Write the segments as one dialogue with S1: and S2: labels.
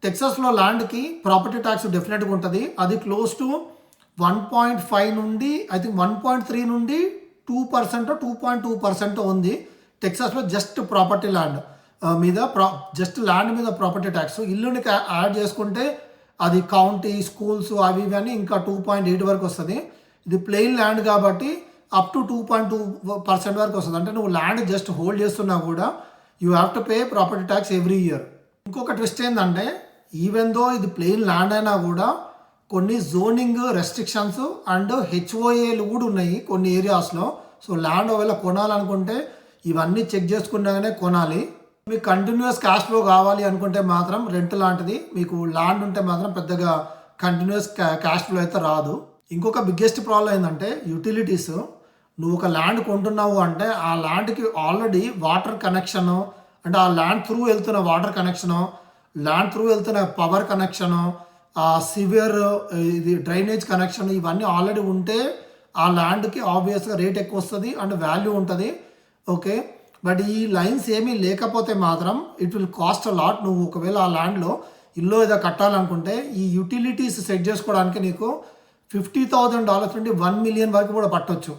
S1: టెక్సాస్లో ల్యాండ్కి property tax డెఫినెట్గా ఉంటుంది. అది క్లోజ్ టు 1.5 నుండి ఐ థింక్ 1.3 నుండి 2% 2.2% ఉంది టెక్సాస్లో. జస్ట్ ప్రాపర్టీ ల్యాండ్ మీద జస్ట్ ల్యాండ్ మీద ప్రాపర్టీ ట్యాక్స్. ఇల్లుని యాడ్ చేసుకుంటే అది కౌంటీ, స్కూల్స్ అవి ఇవన్నీ ఇంకా 2.8 వరకు వస్తుంది. ఇది ప్లెయిన్ ల్యాండ్ కాబట్టి అప్ టు 2.2% వరకు వస్తుంది. అంటే నువ్వు ల్యాండ్ జస్ట్ హోల్డ్ చేస్తున్నా కూడా you have to pay property tax every year. ఇంకొక ట్విస్ట్ ఏంటంటే ఈవెన్ దో ఇది ప్లెయిన్ ల్యాండ్ అయినా కూడా కొన్ని జోనింగ్ రెస్ట్రిక్షన్స్ అండ్ హెచ్ఓఏలు కూడా ఉన్నాయి కొన్ని ఏరియాస్లో. సో ల్యాండ్ ఒకవేళ కొనాలనుకుంటే ఇవన్నీ చెక్ చేసుకున్నాగానే కొనాలి. మీకు కంటిన్యూస్ క్యాష్ ఫ్లో కావాలి అనుకుంటే మాత్రం రెంట్ లాంటిది. మీకు ల్యాండ్ ఉంటే మాత్రం పెద్దగా కంటిన్యూస్ క్యాష్ ఫ్లో అయితే రాదు. ఇంకొక బిగ్గెస్ట్ ప్రాబ్లం ఏంటంటే యూటిలిటీస్. నువ్వు ఒక ల్యాండ్ కొంటున్నావు అంటే ఆ ల్యాండ్కి ఆల్రెడీ వాటర్ కనెక్షను, అంటే ఆ ల్యాండ్ త్రూ వెళ్తున్న వాటర్ కనెక్షను, ల్యాండ్ త్రూ వెళ్తున్న పవర్ కనెక్షను, సివియర్ ఇది డ్రైనేజ్ కనెక్షన్, ఇవన్నీ ఆల్రెడీ ఉంటే ఆ ల్యాండ్కి ఆబ్వియస్గా రేట్ ఎక్కువ వస్తుంది అండ్ వాల్యూ ఉంటుంది. ఓకే, బట్ ఈ లైన్స్ ఏమీ లేకపోతే మాత్రం it will cost a lot. నువ్వు ఒకవేళ ఆ ల్యాండ్లో ఇల్లు ఏదో కట్టాలనుకుంటే ఈ యూటిలిటీస్ సెట్ చేసుకోవడానికి నీకు $50,000 నుండి $1 million వరకు కూడా పట్టొచ్చు.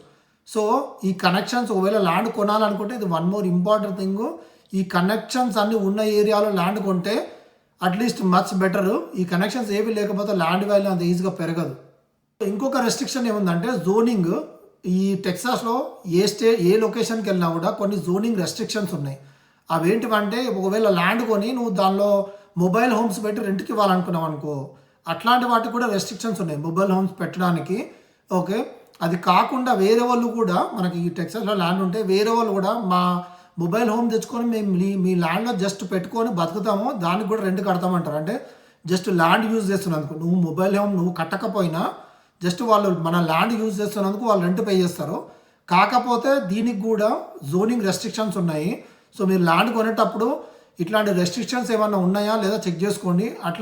S1: సో ఈ కనెక్షన్స్ ఒకవేళ ల్యాండ్ కొనాలనుకుంటే ఇది వన్ మోర్ ఇంపార్టెంట్ థింగ్. ఈ కనెక్షన్స్ అన్నీ ఉన్న ఏరియాలో ల్యాండ్ కొంటే అట్లీస్ట్ మచ్ బెటర్. ఈ కనెక్షన్స్ ఏవి లేకపోతే ల్యాండ్ వాల్యూ అంత ఈజీగా పెరగదు. ఇంకొక రెస్ట్రిక్షన్ ఏముందంటే జోనింగ్. ఈ టెక్సాస్లో ఏ లొకేషన్కి వెళ్ళినా కూడా కొన్ని జోనింగ్ రెస్ట్రిక్షన్స్ ఉన్నాయి. అవేంటివంటే ఒకవేళ ల్యాండ్ కొని నువ్వు దానిలో మొబైల్ హోమ్స్ పెట్టి రెంట్కి ఇవ్వాలనుకున్నావు అనుకో, అట్లాంటి వాటికి కూడా రెస్ట్రిక్షన్స్ ఉన్నాయి మొబైల్ హోమ్స్ పెట్టడానికి. ఓకే, అది కాకుండా వేరే వాళ్ళు కూడా మనకి ఈ టెక్సాస్లో ల్యాండ్ ఉంటే వేరే వాళ్ళు కూడా మా మొబైల్ హోమ్ తెచ్చుకొని మేము మీ ల్యాండ్లో జస్ట్ పెట్టుకొని బతుకుతాము, దానికి కూడా రెంట్ కడతామంటారు. అంటే జస్ట్ ల్యాండ్ యూజ్ చేస్తున్నందుకు, నువ్వు మొబైల్ హోమ్ నువ్వు కట్టకపోయినా జస్ట్ వాళ్ళు మన ల్యాండ్ యూజ్ చేస్తున్నందుకు వాళ్ళు రెంట్ పే చేస్తారు. కాకపోతే దీనికి కూడా జోనింగ్ రెస్ట్రిక్షన్స్ ఉన్నాయి. సో మీరు ల్యాండ్ కొనేటప్పుడు ఇట్లాంటి రెస్ట్రిక్షన్స్ ఏమన్నా ఉన్నాయా లేదా చెక్ చేసుకోండి. అట్లా